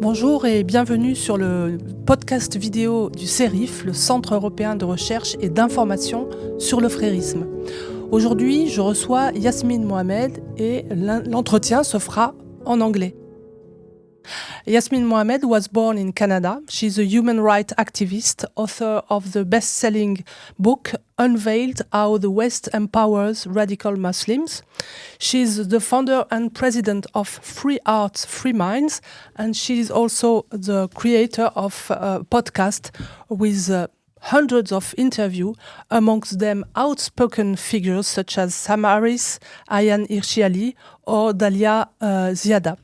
Bonjour et bienvenue sur le podcast vidéo du CERIF, le Centre européen de recherche et d'information sur le frérisme. Aujourd'hui, je reçois Yasmine Mohammed et l'entretien se fera en anglais. Yasmine Mohammed was born in Canada. She's a human rights activist, author of the best-selling book Unveiled, How the West Empowers Radical Muslims. She's the founder and president of Free Arts, Free Minds, and she's also the creator of a podcast with hundreds of interviews, amongst them outspoken figures such as Sam Harris, Ayaan Hirsi Ali, or Dalia Ziada.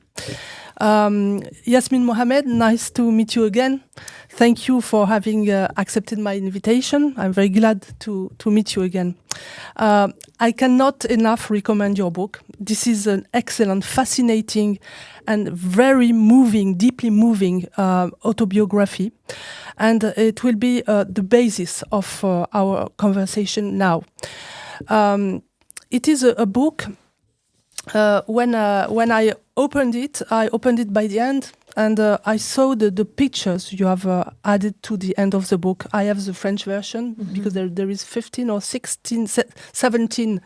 Yasmine Mohammed, nice to meet you again. Thank you for having accepted my invitation. I'm very glad to meet you again. I cannot enough recommend your book. This is an excellent, fascinating, and very moving, deeply moving autobiography. And it will be the basis of our conversation now. It is a book. When I opened it by the end, and I saw the pictures you have added to the end of the book. I have the French version because there is 15 or 16, 17,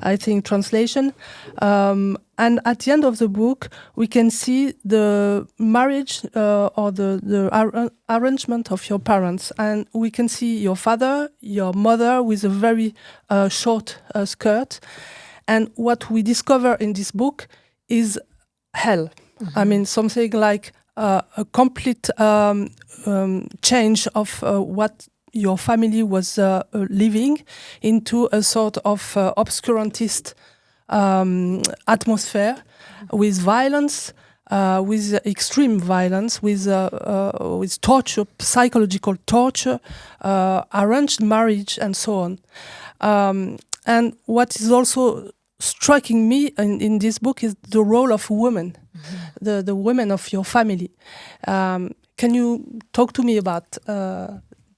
I think, translation. And at the end of the book, we can see the marriage or the arrangement of your parents. And we can see your father, your mother with a very short skirt. And what we discover in this book is hell. I mean, something like a complete change of what your family was living into a sort of obscurantist atmosphere with violence, with extreme violence, with torture, psychological torture, arranged marriage, and so on. And what is also striking me in this book is the role of women, the women of your family. Can you talk to me about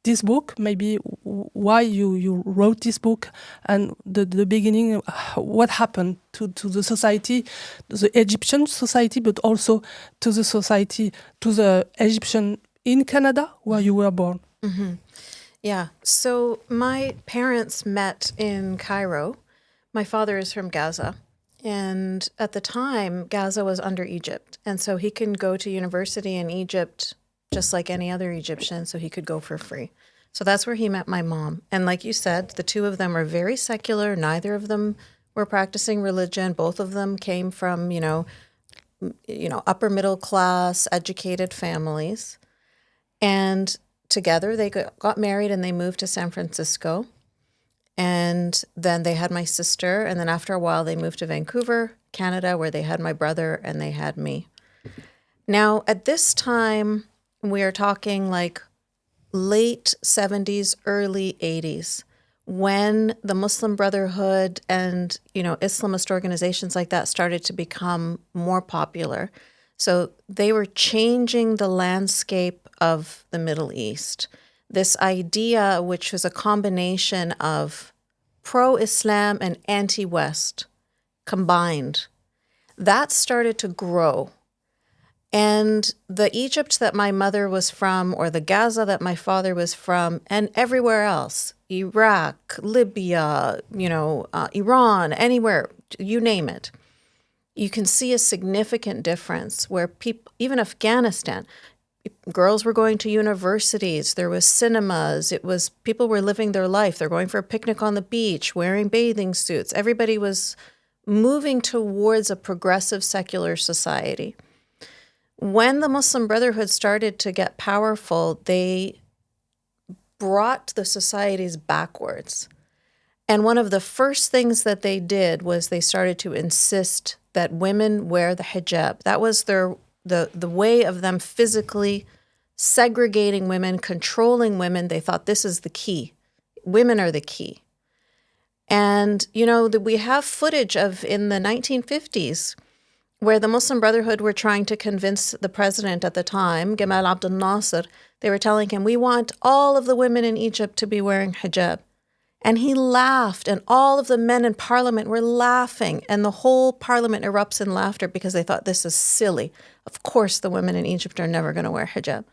this book, maybe why you wrote this book and the beginning, what happened to the society, the Egyptian society, but also to the society, to the Egyptian in Canada, where you were born? Mm-hmm. Yeah, so my parents met in Cairo. My father is from Gaza, and at the time, Gaza was under Egypt, and so he can go to university in Egypt just like any other Egyptian, so he could go for free. So that's where he met my mom. And like you said, the two of them are very secular. Neither of them were practicing religion. Both of them came from, upper middle class, educated families. And together they got married and they moved to San Francisco. And then they had my sister. And then after a while, they moved to Vancouver, Canada, where they had my brother and they had me. Now, at this time, we are talking like late 70s, early 80s, when the Muslim Brotherhood and, Islamist organizations like that started to become more popular. So they were changing the landscape of the Middle East. This idea, which was a combination of pro-Islam and anti-West combined, that started to grow. And the Egypt that my mother was from, or the Gaza that my father was from, and everywhere else, Iraq, Libya, Iran, anywhere, you name it, you can see a significant difference where people, even Afghanistan, girls were going to universities, there was cinemas, people were living their life, they're going for a picnic on the beach, wearing bathing suits. Everybody was moving towards a progressive secular society. When the Muslim Brotherhood started to get powerful, they brought the societies backwards. And one of the first things that they did was they started to insist that women wear the hijab. That was the way of them physically segregating women, controlling women. They thought this is the key. Women are the key. And, we have footage of in the 1950s where the Muslim Brotherhood were trying to convince the president at the time, Gamal Abdel Nasser, they were telling him, we want all of the women in Egypt to be wearing hijab. And he laughed, and all of the men in parliament were laughing, and the whole parliament erupts in laughter because they thought this is silly. Of course, the women in Egypt are never going to wear hijab.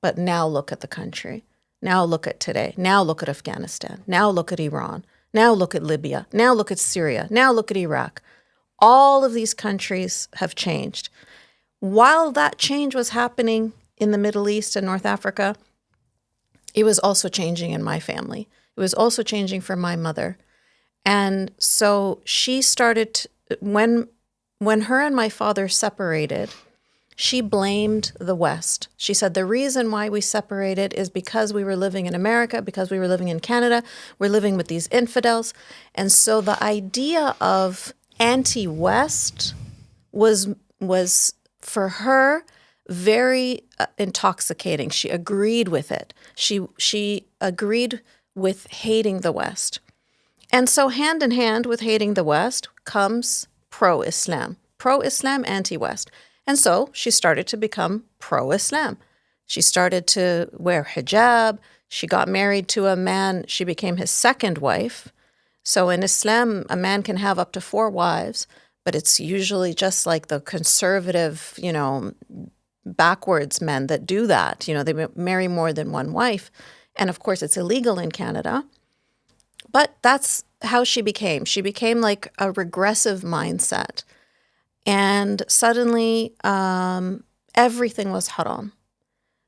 But now look at the country. Now look at today. Now look at Afghanistan. Now look at Iran. Now look at Libya. Now look at Syria. Now look at Iraq. All of these countries have changed. While that change was happening in the Middle East and North Africa, it was also changing in my family. It was also changing for my mother. And so she started, when her and my father separated, she blamed the West. She said the reason why we separated is because we were living in America, because we were living in Canada, we're living with these infidels. And so the idea of anti-West was for her very intoxicating. She agreed with it. She agreed with hating the West. And so hand in hand with hating the West comes pro-Islam, anti-West. And so she started to become pro-Islam. She started to wear hijab. She got married to a man. She became his second wife. So in Islam, a man can have up to 4 wives, but it's usually just like the conservative, backwards men that do that. They marry more than 1 wife. And of course, it's illegal in Canada. But that's how she became. She became like a regressive mindset. And suddenly, everything was haram.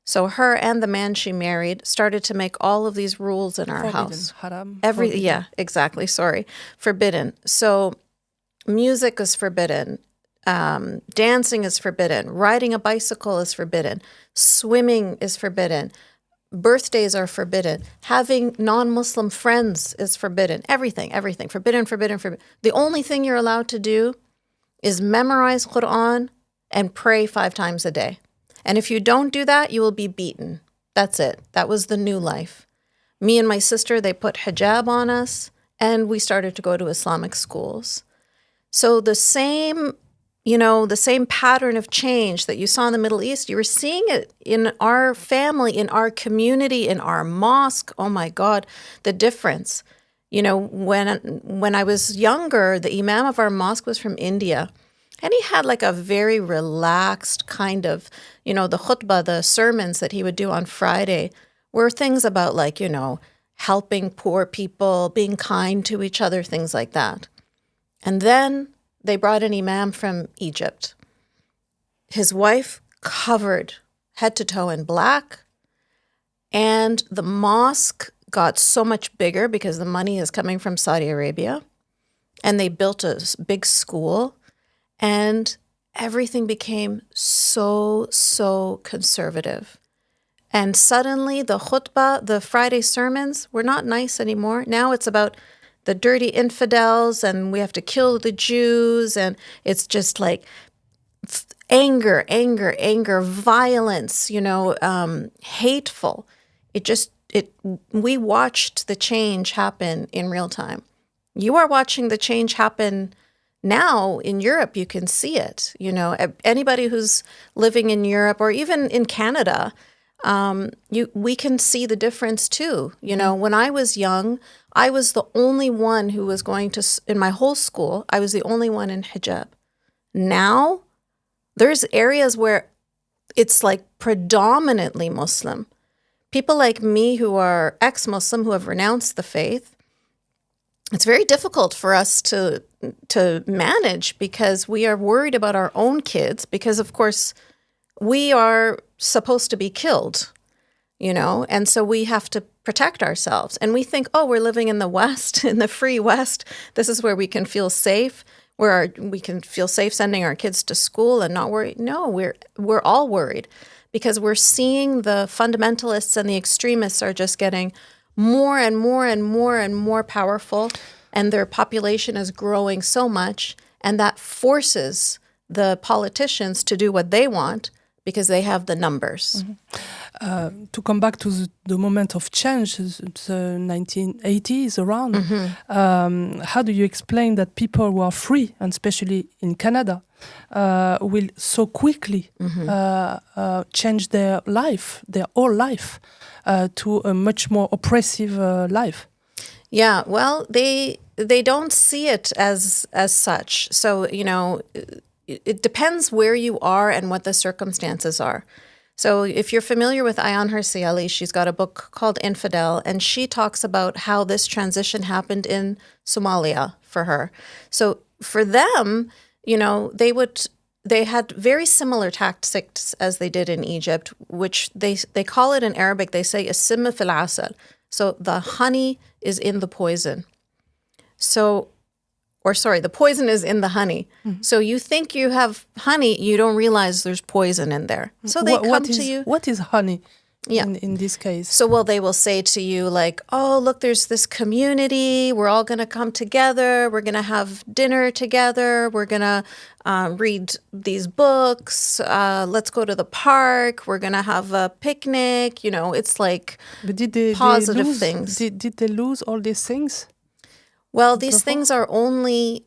So her and the man she married started to make all of these rules in our Forbidden. house. Haram. Forbidden. Yeah, exactly. Sorry. Forbidden. So music is forbidden. Dancing is forbidden. Riding a bicycle is forbidden. Swimming is forbidden. Birthdays are forbidden. Having non-Muslim friends is forbidden. Everything. Forbidden. The only thing you're allowed to do is memorize Quran and pray 5 times a day. And if you don't do that, you will be beaten. That's it. That was the new life. Me and my sister, they put hijab on us, and we started to go to Islamic schools. So the same pattern of change that you saw in the Middle East, you were seeing it in our family, in our community, in our mosque. Oh my God, the difference. When I was younger, the imam of our mosque was from India, and he had like a very relaxed kind of, the khutbah, the sermons that he would do on Friday were things about like, helping poor people, being kind to each other, things like that. And then they brought an imam from Egypt. His wife covered head to toe in black, and the mosque got so much bigger because the money is coming from Saudi Arabia, and they built a big school, and everything became so conservative. And suddenly the khutbah, the Friday sermons, were not nice anymore. Now it's about the dirty infidels, and we have to kill the Jews, and it's just like anger, violence, hateful. We watched the change happen in real time. You are watching the change happen now in Europe. You can see it. Anybody who's living in Europe or even in Canada, we can see the difference too. When I was young, I was the only one who was going to, in my whole school, I was the only one in hijab. Now, there's areas where it's like predominantly Muslim. People like me who are ex-Muslim, who have renounced the faith, it's very difficult for us to manage because we are worried about our own kids because, of course, we are supposed to be killed, and so we have to protect ourselves. And we think, oh, we're living in the West, in the free West. This is where we can feel safe, where we can feel safe sending our kids to school and not worry. No, we're all worried because we're seeing the fundamentalists and the extremists are just getting more and more powerful, and their population is growing so much, and that forces the politicians to do what they want because they have the numbers. Mm-hmm. To come back to the moment of change, the 1980s around, how do you explain that people who are free, and especially in Canada, will so quickly change their life, their whole life, to a much more oppressive life? Yeah, well, they don't see it as such. So, you know, it depends where you are and what the circumstances are. So if you're familiar with Ayaan Hirsi Ali, she's got a book called Infidel, and she talks about how this transition happened in Somalia for her. So for them, you know, they had very similar tactics as they did in Egypt, which they call it in Arabic, they say السم في العسل. So the honey is in the poison. So, or sorry, the poison is in the honey. Mm-hmm. So you think you have honey, you don't realize there's poison in there. So they come to you. What is honey? Yeah. In this case? So, well, they will say to you like, oh, look, there's this community. We're all going to come together. We're going to have dinner together. We're going to read these books. Let's go to the park. We're going to have a picnic. You know, it's like positive things. Did they lose all these things? Well, these things are only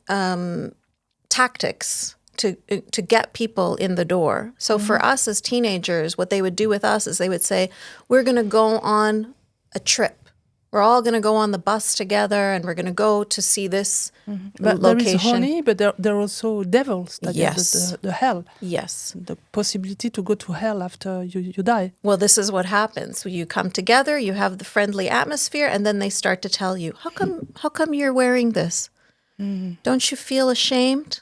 tactics to get people in the door. So mm-hmm. for us as teenagers, what they would do with us is they would say, we're going to go on a trip. We're all going to go on the bus together and we're going to go to see this but location. There is honey, but there are also devils, that is the hell. Yes. The possibility to go to hell after you die. Well, this is what happens. You come together, you have the friendly atmosphere, and then they start to tell you, how come you're wearing this? Mm-hmm. Don't you feel ashamed?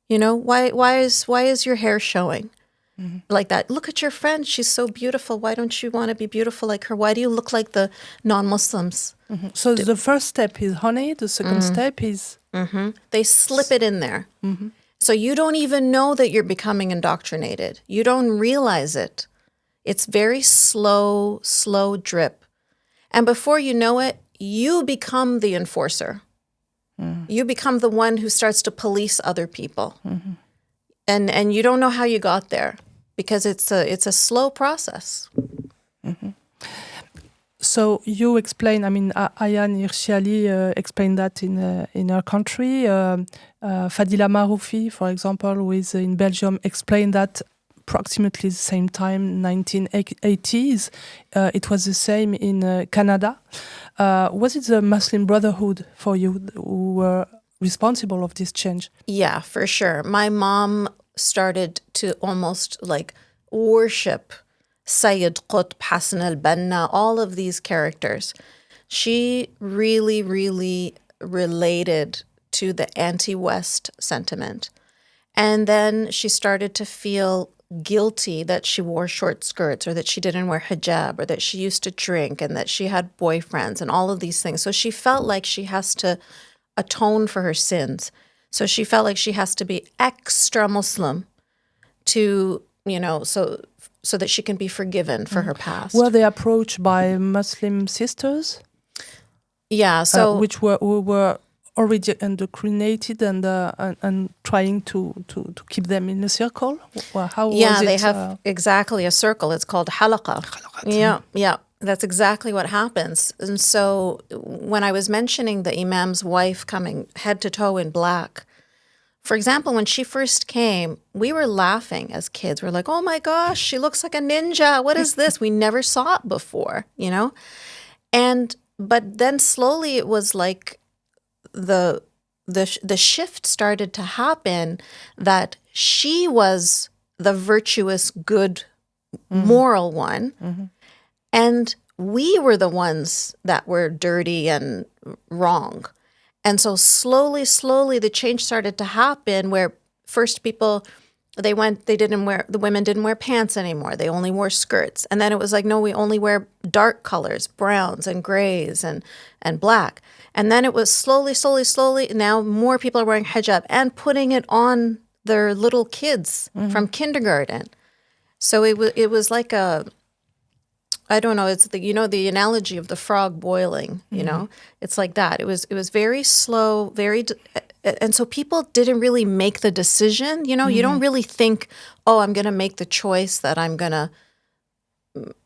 You know, why is your hair showing? Mm-hmm. Like that. Look at your friend. She's so beautiful. Why don't you want to be beautiful like her? Why do you look like the non-Muslims? Mm-hmm. So the first step is honey. The second step is... Mm-hmm. They slip it in there. Mm-hmm. So you don't even know that you're becoming indoctrinated. You don't realize it. It's very slow drip. And before you know it, you become the enforcer. Mm-hmm. You become the one who starts to police other people. Mm-hmm. And you don't know how you got there. Because it's a slow process. Mm-hmm. So you explain, I mean, Ayaan Hirsi Ali explained that in her country. Fadila Maroufi, for example, who is in Belgium, explained that approximately the same time, 1980s. It was the same in Canada. Was it the Muslim Brotherhood for you who were responsible of this change? Yeah, for sure. My mom started to almost like worship Sayyid Qutb, Hassan al-Banna, all of these characters. She really, really related to the anti-West sentiment. And then she started to feel guilty that she wore short skirts or that she didn't wear hijab or that she used to drink and that she had boyfriends and all of these things. So she felt like she has to atone for her sins. So she felt like she has to be extra Muslim to, you know, so that she can be forgiven for her past. Were they approached by Muslim sisters? Yeah, so who were already indoctrinated and trying to keep them in a circle? Well, how was it? They have exactly a circle. It's called halaqa. Yeah. That's exactly what happens. And so when I was mentioning the imam's wife coming head to toe in black, for example, when she first came, we were laughing as kids. We're like, oh my gosh, she looks like a ninja. What is this? We never saw it before, you know? But then slowly it was like the shift started to happen that she was the virtuous, good, moral one. Mm-hmm. And we were the ones that were dirty and wrong. And so slowly, the change started to happen where first people, the women didn't wear pants anymore. They only wore skirts. And then it was like, no, we only wear dark colors, browns and grays and black. And then it was slowly, now more people are wearing hijab and putting it on their little kids from kindergarten. So it was like I don't know, it's the analogy of the frog boiling, you know? It's like that. It was very slow, and so people didn't really make the decision, you know? You don't really think, oh, I'm going to make the choice that I'm going to,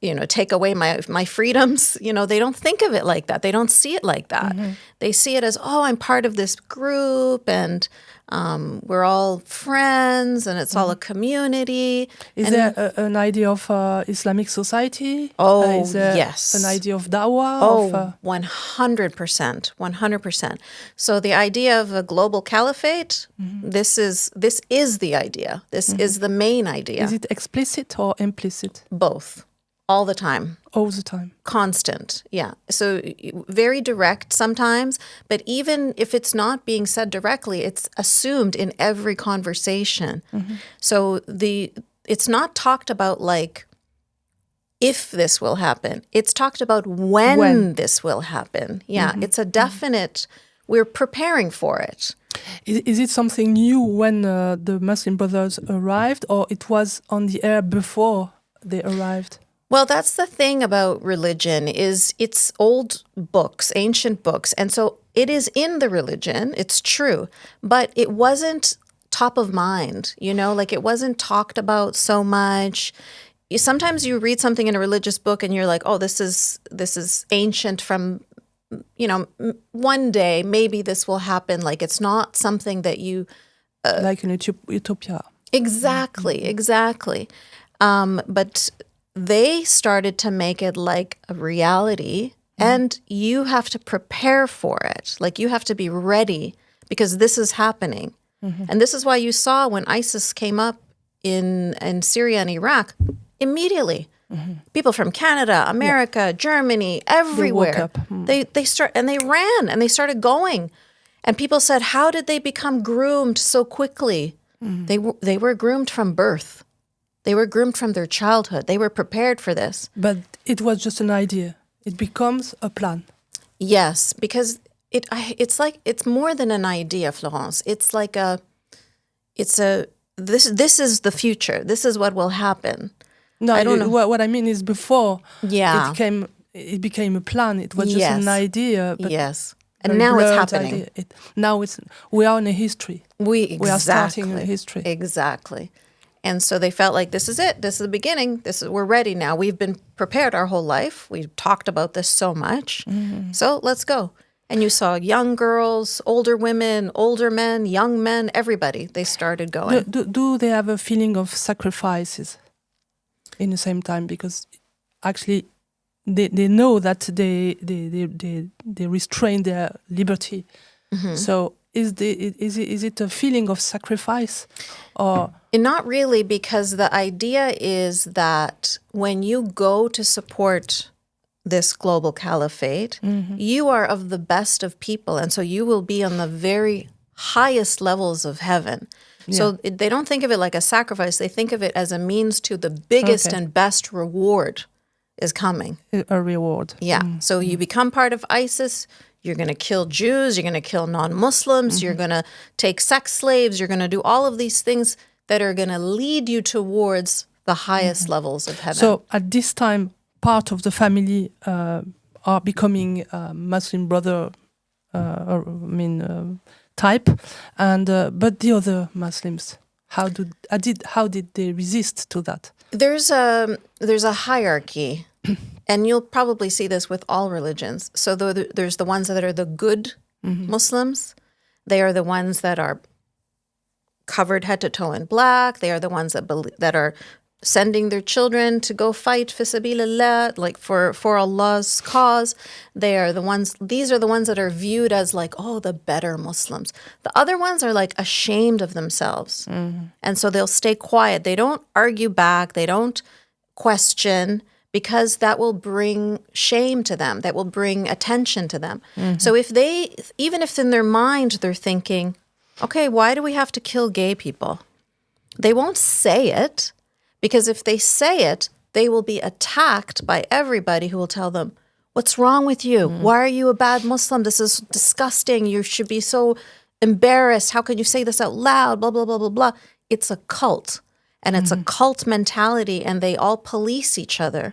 you know, take away my freedoms. You know, they don't think of it like that. They don't see it like that. They see it as, oh, I'm part of this group and We're all friends, and it's all a community. Is there an idea of Islamic society? Oh, Is there yes. an idea of dawah? Oh, 100%, 100%. So the idea of a global caliphate, this is the idea. This is the main idea. Is it explicit or implicit? Both, all the time. All the time. Constant, yeah. So very direct sometimes, but even if it's not being said directly, it's assumed in every conversation. So it's not talked about like if this will happen. It's talked about when this will happen. Yeah, it's a definite, we're preparing for it. Is it something new when the Muslim Brothers arrived, or it was on the air before they arrived? Well, that's the thing about religion is it's old books, ancient books. And so it is in the religion, it's true, but it wasn't top of mind, like it wasn't talked about so much. Sometimes you read something in a religious book and you're like, oh, this is ancient from, one day, maybe this will happen. Like it's not something that you... like in Utopia. Exactly. But... they started to make it like a reality, and you have to prepare for it. Like you have to be ready because this is happening. And this is why you saw when ISIS came up in Syria and Iraq, immediately, people from Canada, America, Germany, everywhere, they ran and they started going. And people said, how did they become groomed so quickly? They were groomed from birth. They were groomed from their childhood. They were prepared for this. But it was just an idea. It becomes a plan. Yes, because it's more than an idea, Florence. It's like this is the future. This is what will happen. No, I don't know. What I mean is before it became a plan. It was just an idea. But and now it's happening. We are in a history. We are starting a history. Exactly. And so they felt like this is it. This is the beginning. We're ready now. We've been prepared our whole life. We've talked about this so much. So let's go. And you saw young girls, older women, older men, young men, everybody. They started going. Do they have a feeling of sacrifices in the same time? Because actually they know that they restrain their liberty. So is it a feeling of sacrifice or... Not really, because the idea is that when you go to support this global caliphate, you are of the best of people. And so you will be on the very highest levels of heaven. So they don't think of it like a sacrifice. They think of it as a means to the biggest and best reward is coming. A reward. Yeah. So you become part of ISIS. You're going to kill Jews. You're going to kill non-Muslims. You're going to take sex slaves. You're going to do all of these things that are going to lead you towards the highest levels of heaven. So at this time, part of the family are becoming Muslim brother, type, and but the other Muslims, how did they resist to that? There's a hierarchy, and you'll probably see this with all religions. So there's the ones that are the good Muslims. They are the ones that are covered head to toe in black. They are the ones that are sending their children to go fight fi sabilillah, like for Allah's cause. These are the ones that are viewed as like, oh, the better Muslims. The other ones are like ashamed of themselves. And so they'll stay quiet. They don't argue back. They don't question, because that will bring shame to them. That will bring attention to them. So even if in their mind they're thinking, okay, why do we have to kill gay people? They won't say it, because if they say it, they will be attacked by everybody who will tell them, what's wrong with you? Why are you a bad Muslim? This is disgusting. You should be so embarrassed. How could you say this out loud? Blah, blah, blah, blah, blah. It's a cult, and it's a cult mentality, and they all police each other.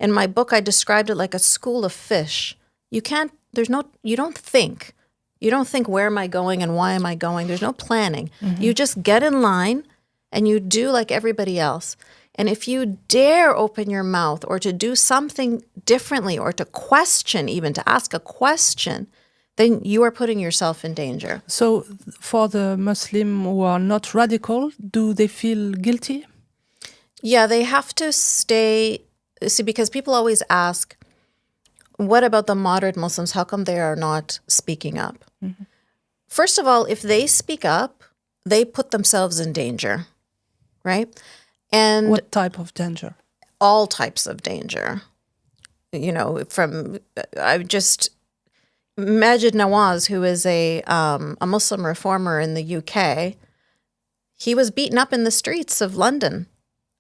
In my book, I described it like a school of fish. You don't think. You don't think, where am I going and why am I going? There's no planning. You just get in line and you do like everybody else. And if you dare open your mouth or to do something differently or to question, even to ask a question, then you are putting yourself in danger. So for the Muslim who are not radical, do they feel guilty? Yeah, they have to stay. See, because people always ask, what about the moderate Muslims? How come they are not speaking up? Mm-hmm. First of all, if they speak up, they put themselves in danger, right? And what type of danger? All types of danger. You know, I just Majid Nawaz, who is a Muslim reformer in the UK, he was beaten up in the streets of London.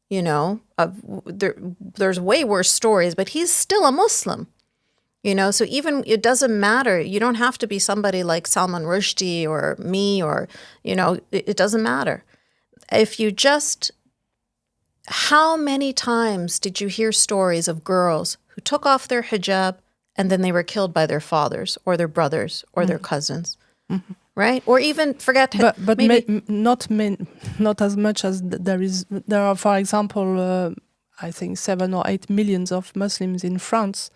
You know, there's way worse stories, but he's still a Muslim. You know, so even it doesn't matter. You don't have to be somebody like Salman Rushdie or me or, you know, it doesn't matter. If you just, how many times did you hear stories of girls who took off their hijab and then they were killed by their fathers or their brothers or their cousins, right? Or even forget, but not as much as there are, for example, I think 7 or 8 millions of Muslims in France.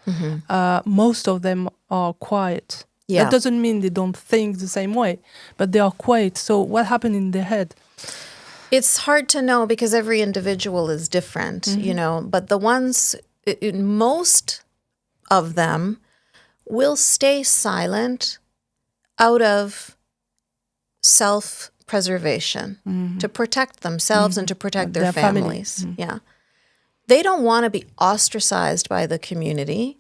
Most of them are quiet. Yeah. That doesn't mean they don't think the same way, but they are quiet. So what happened in their head? It's hard to know because every individual is different, you know, but the ones, most of them will stay silent out of self-preservation to protect themselves and to protect their families. Yeah. They don't want to be ostracized by the community.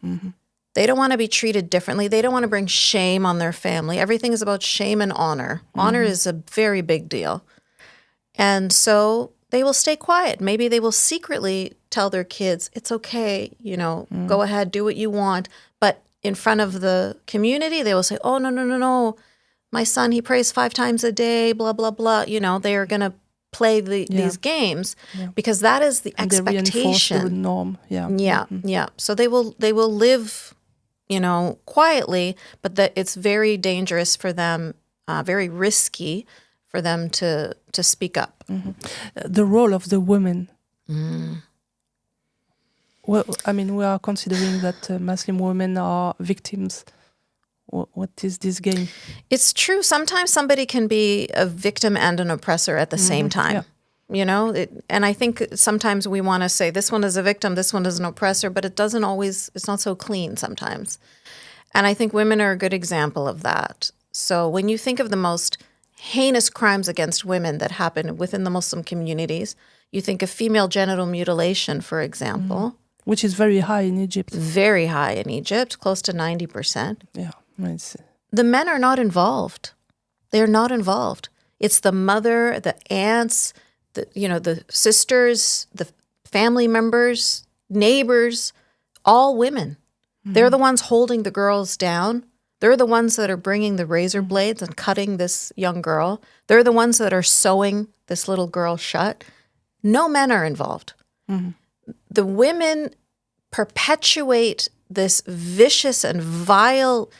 They don't want to be treated differently. They don't want to bring shame on their family. Everything is about shame and honor. Honor is a very big deal. And so they will stay quiet. Maybe they will secretly tell their kids, it's okay, you know, go ahead, do what you want. But in front of the community, they will say, oh, no. My son, he prays 5 times a day, blah, blah, blah. You know, they are going to play these games because that is the and expectation. They reinforce the norm. Yeah. So they will live, you know, quietly, but that it's very dangerous for them, very risky for them to speak up. The role of the women. Well, I mean, we are considering that Muslim women are victims. What is this game? It's true. Sometimes somebody can be a victim and an oppressor at the same time. Yeah. You know, and I think sometimes we want to say this one is a victim, this one is an oppressor, but it's not so clean sometimes. And I think women are a good example of that. So when you think of the most heinous crimes against women that happen within the Muslim communities, you think of female genital mutilation, for example. Which is very high in Egypt. Very high in Egypt, close to 90%. Yeah. The men are not involved. They're not involved. It's the mother, the aunts, the sisters, the family members, neighbors, all women. They're the ones holding the girls down. They're the ones that are bringing the razor blades and cutting this young girl. They're the ones that are sewing this little girl shut. No men are involved. The women perpetuate this vicious and vile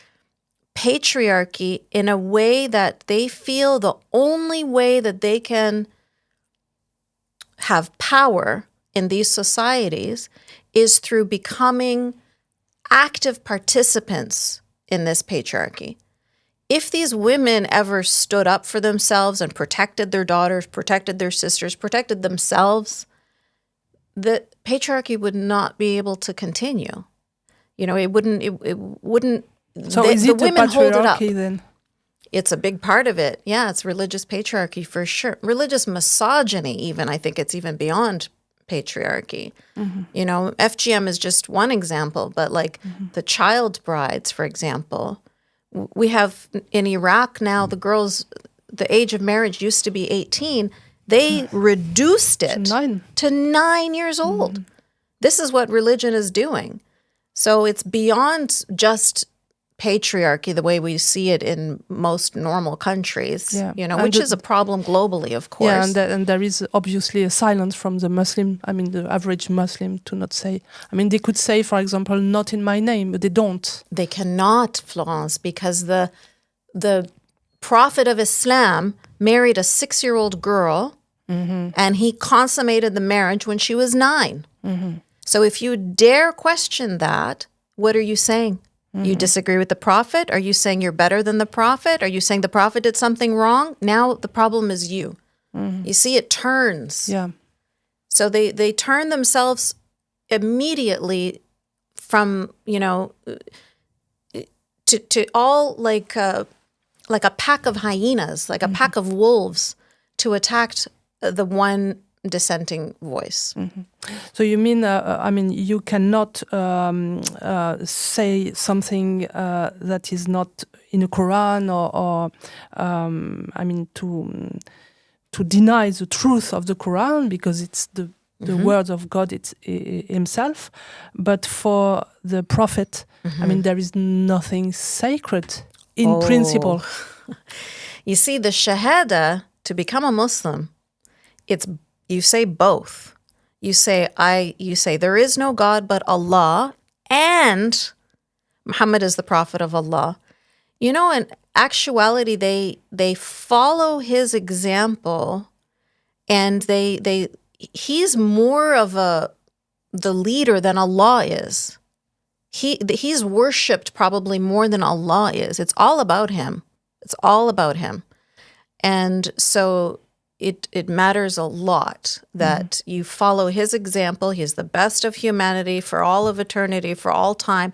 patriarchy in a way that they feel the only way that they can have power in these societies is through becoming active participants in this patriarchy. If these women ever stood up for themselves and protected their daughters, protected their sisters, protected themselves, the patriarchy would not be able to continue. You know, it wouldn't. So is it the women hold it up? Then? It's a big part of it. Yeah, it's religious patriarchy for sure. Religious misogyny even. I think it's even beyond patriarchy. You know, FGM is just one example, but like the child brides, for example. We have in Iraq now, the girls, the age of marriage used to be 18. They reduced it to 9 years old. This is what religion is doing. So it's beyond just patriarchy the way we see it in most normal countries, you know, which is a problem globally, of course. Yeah, and there is obviously a silence from the Muslim, I mean, the average Muslim to not say. I mean, they could say, for example, not in my name, but they don't. They cannot, Florence, because the Prophet of Islam married a 6-year-old girl and he consummated the marriage when she was 9. So if you dare question that, what are you saying? You disagree with the prophet? Are you saying you're better than the prophet? Are you saying the prophet did something wrong? Now the problem is you. You see, it turns. Yeah. So they turn themselves immediately from, to all like a pack of hyenas, like a pack of wolves to attack the one dissenting voice. So you mean, you cannot say something that is not in the Quran, or to deny the truth of the Quran, because it's the words of God himself. But for the prophet, there is nothing sacred in principle. You see, the shahada, to become a Muslim, you say both. You say there is no God but Allah, and Muhammad is the prophet of Allah. In actuality, they follow his example, and he's more of the leader than Allah is. He's worshipped probably more than Allah is. It's all about him. It's all about him. And so it matters a lot that you follow his example. He's the best of humanity for all of eternity, for all time.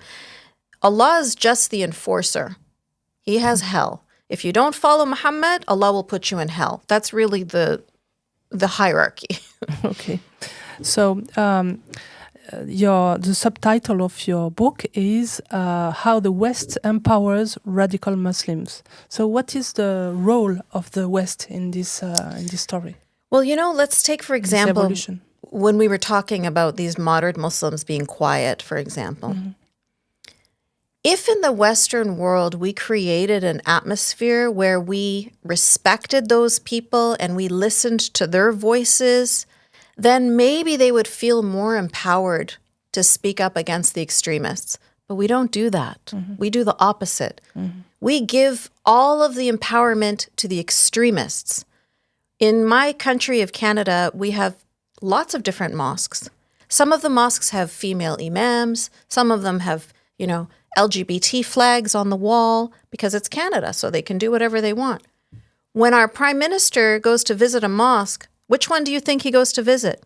Allah is just the enforcer. He has hell. If you don't follow Muhammad, Allah will put you in hell. That's really the hierarchy. Okay. So the subtitle of your book is How the West Empowers Radical Muslims. So what is the role of the West in this story? Well, let's take, for example, when we were talking about these moderate Muslims being quiet, for example. If in the Western world we created an atmosphere where we respected those people and we listened to their voices, then maybe they would feel more empowered to speak up against the extremists. But we don't do that. We do the opposite. We give all of the empowerment to the extremists. In my country of Canada, we have lots of different mosques. Some of the mosques have female imams. Some of them have, LGBT flags on the wall, because it's Canada, so they can do whatever they want. When our prime minister goes to visit a mosque, which one do you think he goes to visit?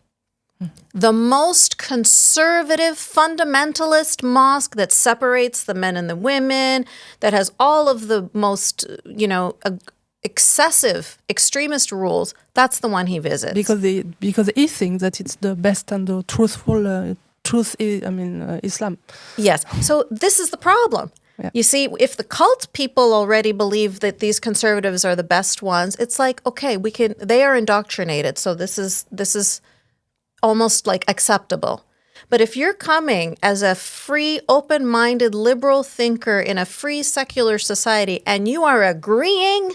The most conservative, fundamentalist mosque that separates the men and the women, that has all of the most, excessive extremist rules. That's the one he visits. Because he thinks that it's the best and the truthful Islam. Yes. So this is the problem. Yeah. You see, if the cult people already believe that these conservatives are the best ones, it's like, okay, they are indoctrinated. So this is almost like acceptable. But if you're coming as a free, open-minded, liberal thinker in a free, secular society, and you are agreeing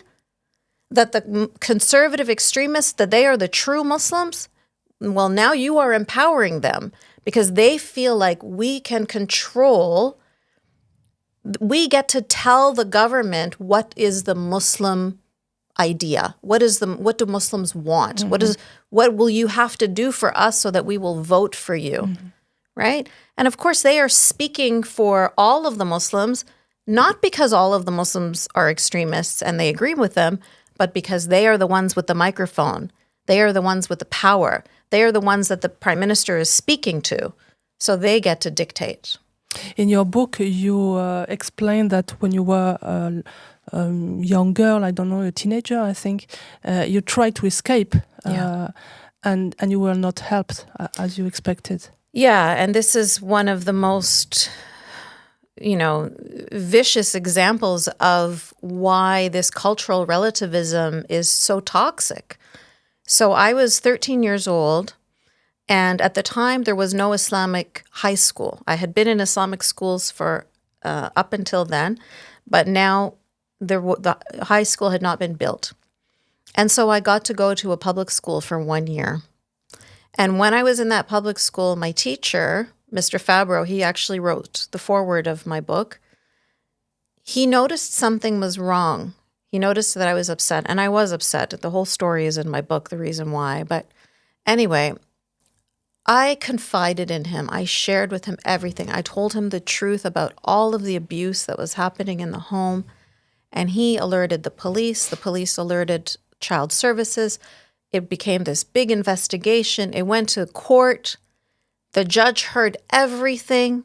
that the conservative extremists, that they are the true Muslims, well, now you are empowering them, because they feel like we can control, we get to tell the government what is the Muslim idea. What do Muslims want? What will you have to do for us so that we will vote for you? Right? And of course, they are speaking for all of the Muslims, not because all of the Muslims are extremists and they agree with them, but because they are the ones with the microphone. They are the ones with the power. They are the ones that the prime minister is speaking to. So they get to dictate. In your book, you explain that when you were a young girl, I don't know, a teenager, I think, you tried to escape, and you were not helped as you expected. Yeah, and this is one of the most, vicious examples of why this cultural relativism is so toxic. So I was 13 years old, and at the time there was no Islamic high school. I had been in Islamic schools for up until then, but now the high school had not been built. And so I got to go to a public school for 1 year. And when I was in that public school, my teacher, Mr. Fabro, he actually wrote the foreword of my book. He noticed something was wrong. He noticed that I was upset, and I was upset. The whole story is in my book, the reason why. But anyway, I confided in him. I shared with him everything. I told him the truth about all of the abuse that was happening in the home. And he alerted the police. The police alerted child services. It became this big investigation. It went to court. The judge heard everything.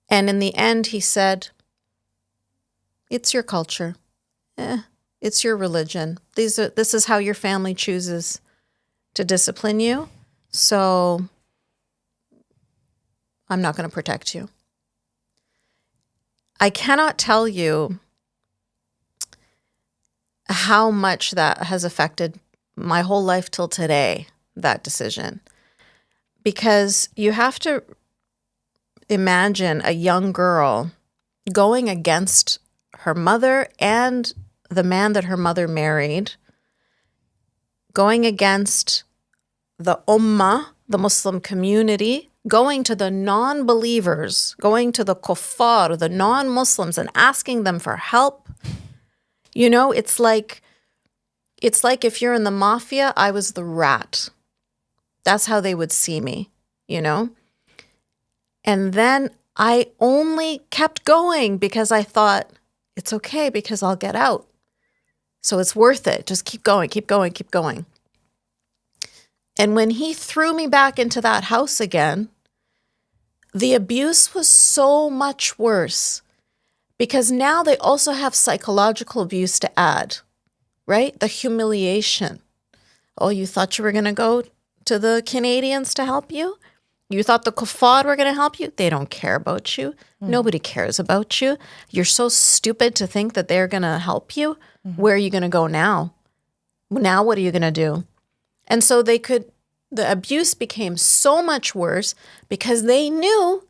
And in the end, he said, it's your culture. It's your religion. This is how your family chooses to discipline you. So I'm not going to protect you. I cannot tell you how much that has affected my whole life till today, that decision. Because you have to imagine a young girl going against her mother and the man that her mother married, going against the ummah, the Muslim community, going to the non-believers, going to the kuffar, the non-Muslims, and asking them for help. You know, it's like if you're in the mafia, I was the rat. That's how they would see me, you know? And then I only kept going because I thought, it's okay because I'll get out. So it's worth it. Just keep going, keep going, keep going. And when he threw me back into that house again, the abuse was so much worse because now they also have psychological abuse to add, right? The humiliation. Oh, you thought you were going to go to the Canadians to help you? You thought the kuffar were going to help you? They don't care about you. Nobody cares about you. You're so stupid to think that they're going to help you. Where are you going to go now? Now what are you going to do? And so the abuse became so much worse because they knew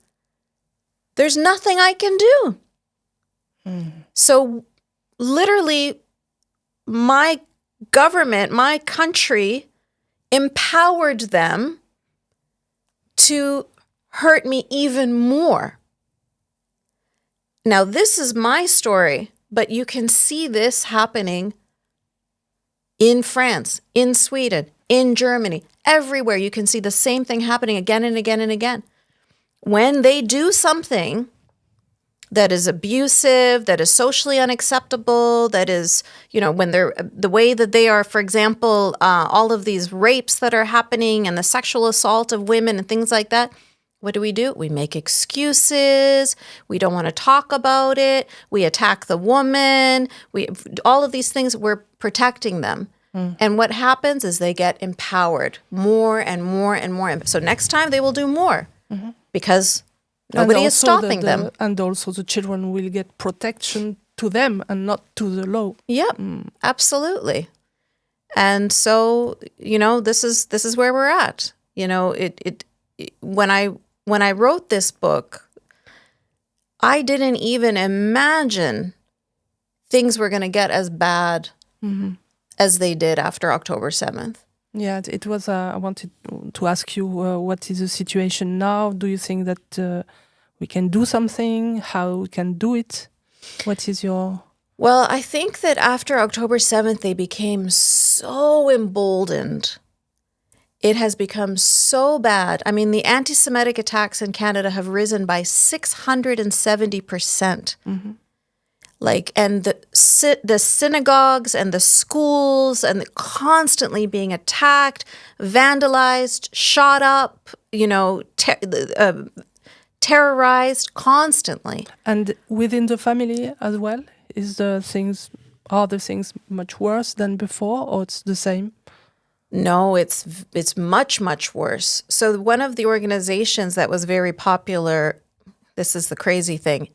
there's nothing I can do. So literally my government, my country empowered them to hurt me even more. Now, this is my story, but you can see this happening in France, in Sweden, in Germany, everywhere. You can see the same thing happening again and again and again. When they do something that is abusive, that is socially unacceptable, that is, you know, when they're the way that they are, for example, all of these rapes that are happening and the sexual assault of women and things like that, what do? We make excuses. We don't want to talk about it. We attack the woman. All of these things, we're protecting them. And what happens is they get empowered more and more and more. So next time they will do more because nobody is stopping them. And also the children will get protection to them and not to the law. Yep, absolutely. And so, you know, this is where we're at. You know, when I wrote this book, I didn't even imagine things were going to get as bad as they did after October 7th. Yeah, it was. I wanted to ask you, what is the situation now? Do you think that we can do something? How we can do it? What is your... Well, I think that after October 7th, they became so emboldened. It has become so bad. I mean, the anti-Semitic attacks in Canada have risen by 670%. And the synagogues and the schools and constantly being attacked, vandalized, shot up, you know, terrorized constantly. And within the family as well, are the things much worse than before, or it's the same? No, it's much, much worse. So one of the organizations that was very popular, this is the crazy thing,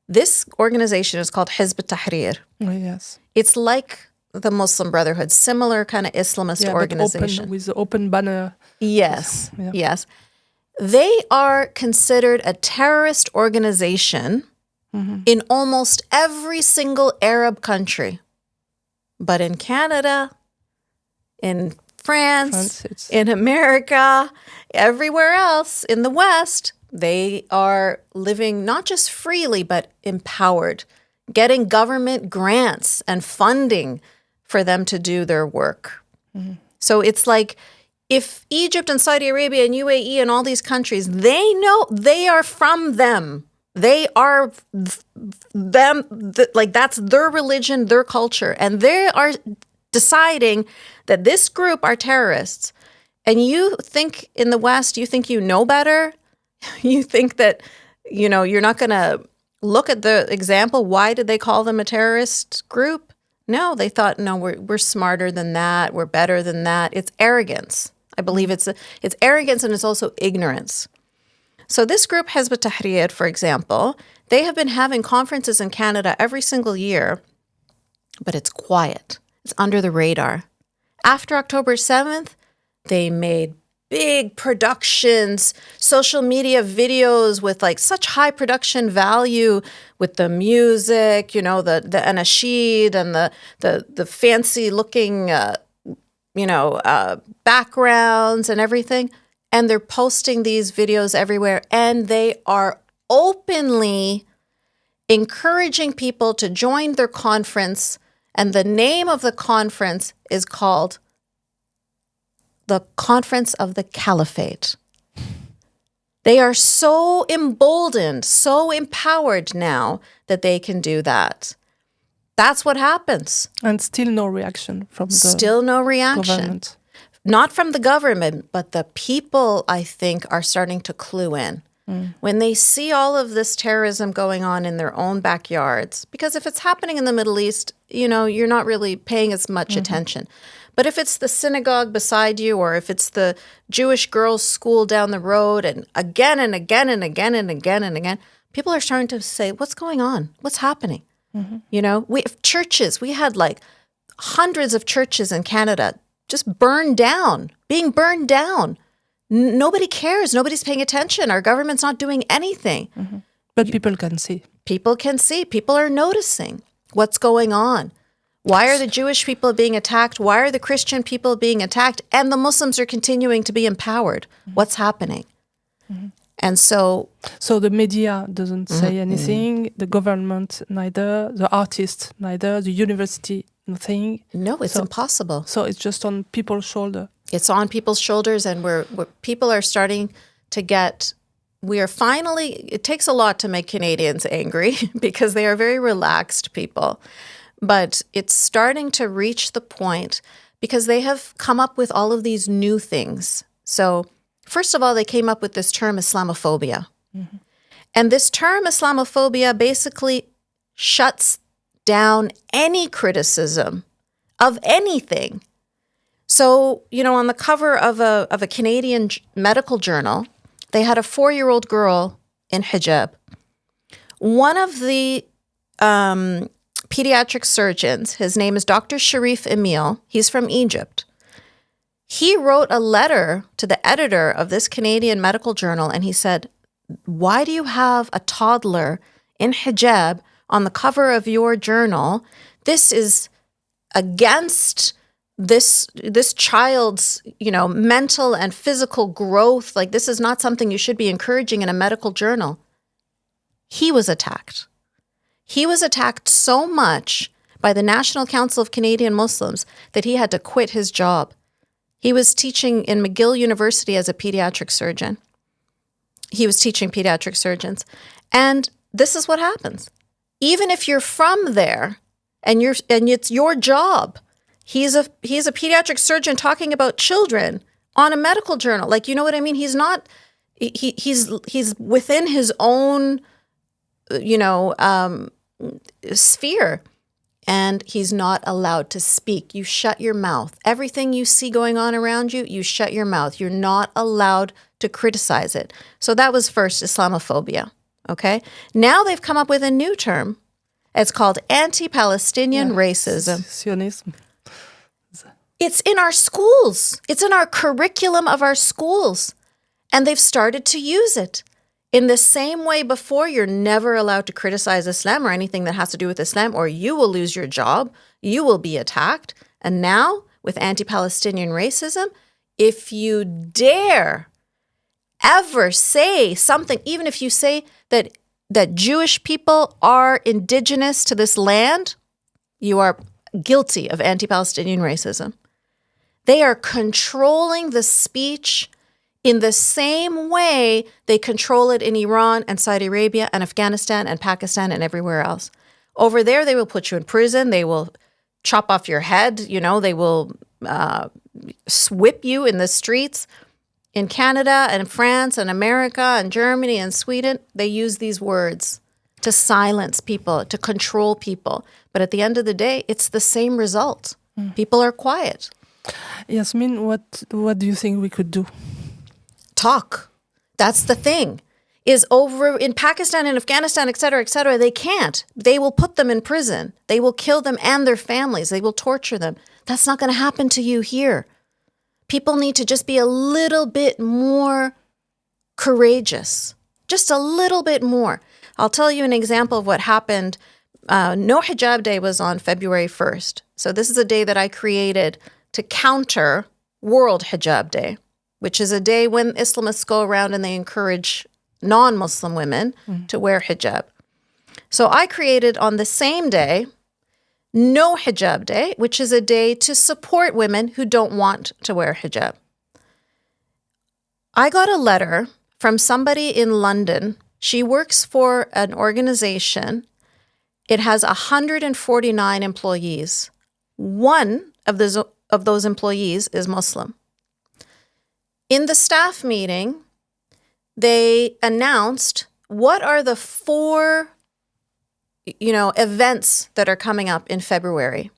this organization is called Hizb ut-Tahrir. Oh, yes. It's like the Muslim Brotherhood, similar kind of Islamist organization. With the open banner. Yes, Yeah. yes. They are considered a terrorist organization in almost every single Arab country. But in Canada, in France, in America, everywhere else in the West, they are living not just freely, but empowered, getting government grants and funding for them to do their work. So it's like if Egypt and Saudi Arabia and UAE and all these countries, they know they are from them. They are them, like that's their religion, their culture. And they are deciding that this group are terrorists. And you think in the West, you think you know better? You think that, you know, you're not going to look at the example. Why did they call them a terrorist group? No, they thought, no, we're smarter than that. We're better than that. It's arrogance. I believe it's arrogance, and it's also ignorance. So this group, Hizb ut-Tahrir, for example, they have been having conferences in Canada every single year, but it's quiet. It's under the radar. After October 7th, they made big productions, social media videos with like such high production value with the music, you know, the anashid and the fancy looking, backgrounds and everything. And they're posting these videos everywhere, and they are openly encouraging people to join their conference. And the name of the conference is called the Conference of the Caliphate. They are so emboldened, so empowered now that they can do that. That's what happens. And still no reaction from Still no reaction. government. Not from the government, but the people, I think, are starting to clue in. When they see all of this terrorism going on in their own backyards, because if it's happening in the Middle East, you know, you're not really paying as much attention. But if it's the synagogue beside you, or if it's the Jewish girls' school down the road, and again and again and again and again and again, people are starting to say, what's going on? What's happening? You know, we have churches. We had like hundreds of churches in Canada just burned down, being burned down. Nobody cares. Nobody's paying attention. Our government's not doing anything. But people can see. People can see. People are noticing what's going on. Why are the Jewish people being attacked? Why are the Christian people being attacked? And the Muslims are continuing to be empowered. What's happening? And so the media doesn't say anything, the government neither, the artists neither, the university nothing. no, it's impossible. So it's just on people's shoulder. It's on people's shoulders, and we're people are starting to get. We are finally. It takes a lot to make Canadians angry because they are very relaxed people, but it's starting to reach the point because they have come up with all of these new things. So first of all, they came up with this term Islamophobia, and this term Islamophobia basically shuts down any criticism of anything. So, you know, on the cover of a Canadian medical journal, they had a 4-year-old girl in hijab. One of the pediatric surgeons, his name is Dr. Sharif Emil, he's from Egypt. He wrote a letter to the editor of this Canadian medical journal, and he said, why do you have a toddler in hijab on the cover of your journal? This is against this child's, you know, mental and physical growth. Like, this is not something you should be encouraging in a medical journal. He was attacked. He was attacked so much by the National Council of Canadian Muslims that he had to quit his job. He was teaching in McGill University as a pediatric surgeon. He was teaching pediatric surgeons. And this is what happens. Even if you're from there and it's your job, he's a pediatric surgeon talking about children on a medical journal. Like, you know what I mean? He's not, he's within his own, sphere, and he's not allowed to speak. You shut your mouth. Everything you see going on around you, you shut your mouth. You're not allowed to criticize it. So that was first Islamophobia. Okay. Now they've come up with a new term. It's called anti-Palestinian racism. Sionism. It's in our schools. It's in our curriculum of our schools. And they've started to use it. In the same way before, you're never allowed to criticize Islam or anything that has to do with Islam, or you will lose your job, you will be attacked. And now, with anti-Palestinian racism, if you dare ever say something, even if you say that Jewish people are indigenous to this land, you are guilty of anti-Palestinian racism. They are controlling the speech in the same way they control it in Iran and Saudi Arabia and Afghanistan and Pakistan and everywhere else. Over there, they will put you in prison. They will chop off your head. They will whip you in the streets. In Canada and France and America and Germany and Sweden, they use these words to silence people, to control people. But at the end of the day, it's the same result. People are quiet. Yasmine, what do you think we could do? Talk. That's the thing. Is over in Pakistan and Afghanistan, et cetera, they can't. They will put them in prison. They will kill them and their families. They will torture them. That's not going to happen to you here. People need to just be a little bit more courageous. Just a little bit more. I'll tell you an example of what happened. No Hijab Day was on February 1st. So this is a day that I created to counter World Hijab Day, which is a day when Islamists go around and they encourage non-Muslim women to wear hijab. So I created on the same day, No Hijab Day, which is a day to support women who don't want to wear hijab. I got a letter from somebody in London. She works for an organization. It has 149 employees. One of those employees is Muslim. In the staff meeting, they announced what are the 4, events that are coming up in February.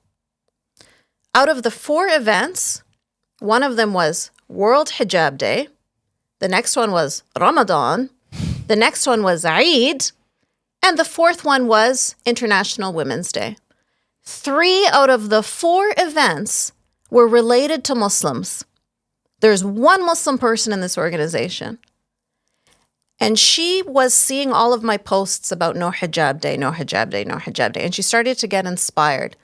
Out of the 4 events, one of them was World Hijab Day. The next one was Ramadan. The next one was Eid. And the 4th one was International Women's Day. 3 out of the 4 events were related to Muslims. There's one Muslim person in this organization. And she was seeing all of my posts about No Hijab Day, No Hijab Day, No Hijab Day. And she started to get inspired.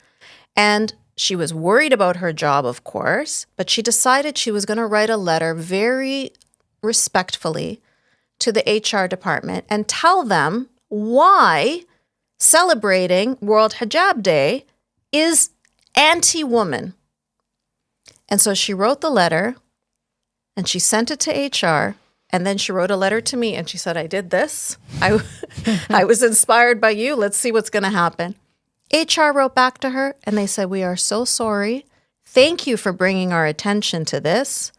And she was worried about her job, of course, but she decided she was going to write a letter very respectfully to the HR department and tell them why celebrating World Hijab Day is anti-woman. And so she wrote the letter and she sent it to HR. And then she wrote a letter to me and she said, I did this. I was inspired by you. Let's see what's going to happen. HR wrote back to her and they said, we are so sorry. Thank you for bringing our attention to this.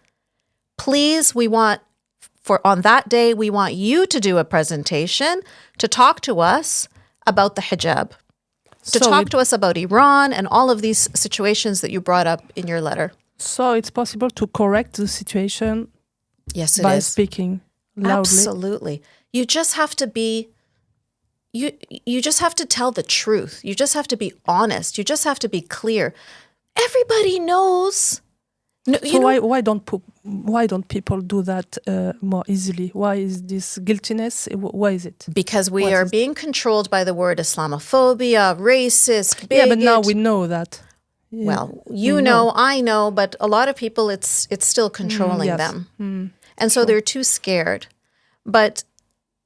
Please, on that day, we want you to do a presentation to talk to us about the hijab, to talk to us about Iran and all of these situations that you brought up in your letter. So it's possible to correct the situation. Yes, it by is. Speaking loudly. Absolutely. You just have to be, you just have to tell the truth. You just have to be honest. You just have to be clear. Everybody knows. So why don't people do that more easily? Why is this guiltiness? Why is it? Because we are being controlled by the word Islamophobia, racist, bigot. Yeah, but now we know that. Yeah. Well, I know, but a lot of people, it's still controlling them. And so they're too scared. But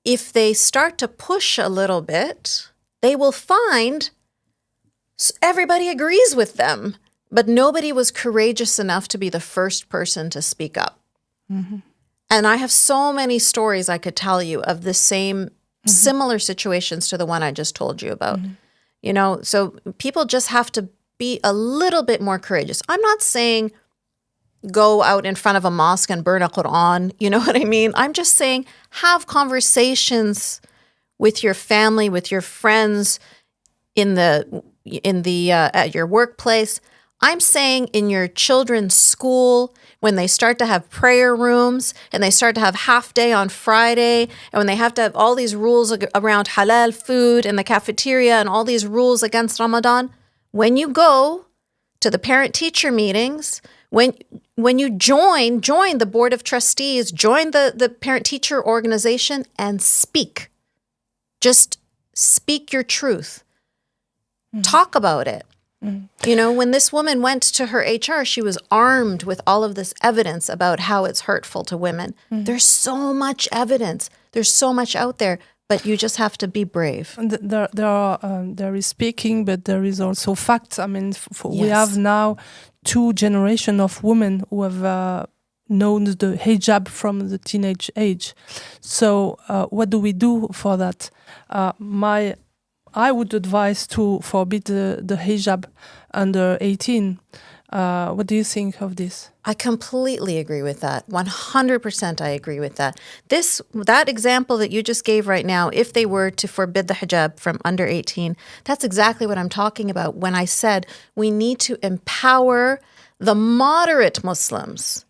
if they start to push a little bit, they will find everybody agrees with them, but nobody was courageous enough to be the first person to speak up. Mm-hmm. And I have so many stories I could tell you of the same similar situations to the one I just told you about. So people just have to be a little bit more courageous. I'm not saying go out in front of a mosque and burn a Quran. You know what I mean? I'm just saying have conversations with your family, with your friends at your workplace. I'm saying in your children's school, when they start to have prayer rooms and they start to have half day on Friday, and when they have to have all these rules around halal food in the cafeteria and all these rules against Ramadan, when you go to the parent-teacher meetings, when you join the board of trustees, join the parent-teacher organization and speak. Just speak your truth. Talk about it. When this woman went to her HR, she was armed with all of this evidence about how it's hurtful to women. There's so much evidence. There's so much out there. But you just have to be brave. And there is speaking, but there is also facts. I mean, we have now two generations of women who have known the hijab from the teenage age. So what do we do for that? I would advise to forbid the hijab under 18. What do you think of this? I completely agree with that. 100% I agree with that. That example that you just gave right now, if they were to forbid the hijab from under 18, that's exactly what I'm talking about when I said we need to empower the moderate Muslims,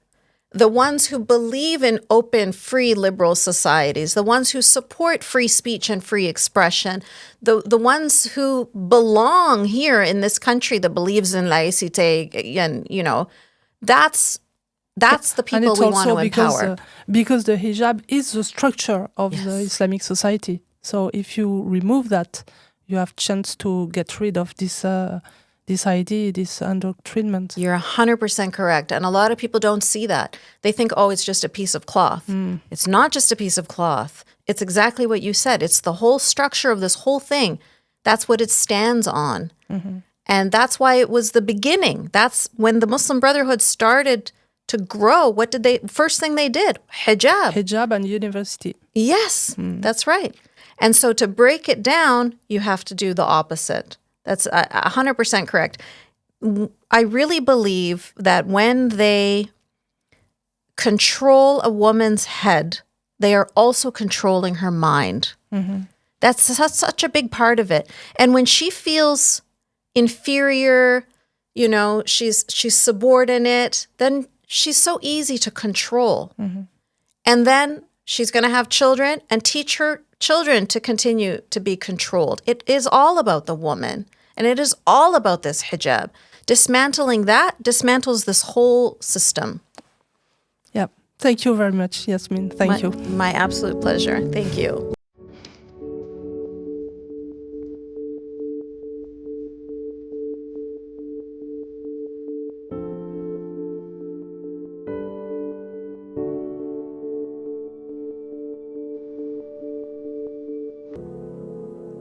the ones who believe in open, free, liberal societies, the ones who support free speech and free expression, the ones who belong here in this country that believes in laïcité, and that's the people we want to empower. Because the hijab is the structure of the Islamic society. So if you remove that, you have chance to get rid of this idea, this indoctrination. You're 100% correct. And a lot of people don't see that. They think, oh, it's just a piece of cloth. It's not just a piece of cloth. It's exactly what you said. It's the whole structure of this whole thing. That's what it stands on. And that's why it was the beginning. That's when the Muslim Brotherhood started to grow. What did first thing they did? Hijab. Hijab and university. Yes, that's right. And so to break it down, you have to do the opposite. That's 100% correct. I really believe that when they control a woman's head, they are also controlling her mind. That's such a big part of it. And when she feels inferior, she's subordinate, then she's so easy to control. And then she's going to have children and teach her children to continue to be controlled. It is all about the woman. And it is all about this hijab. Dismantling that dismantles this whole system. Yeah. Thank you very much, Yasmine. Thank you. My absolute pleasure. Thank you.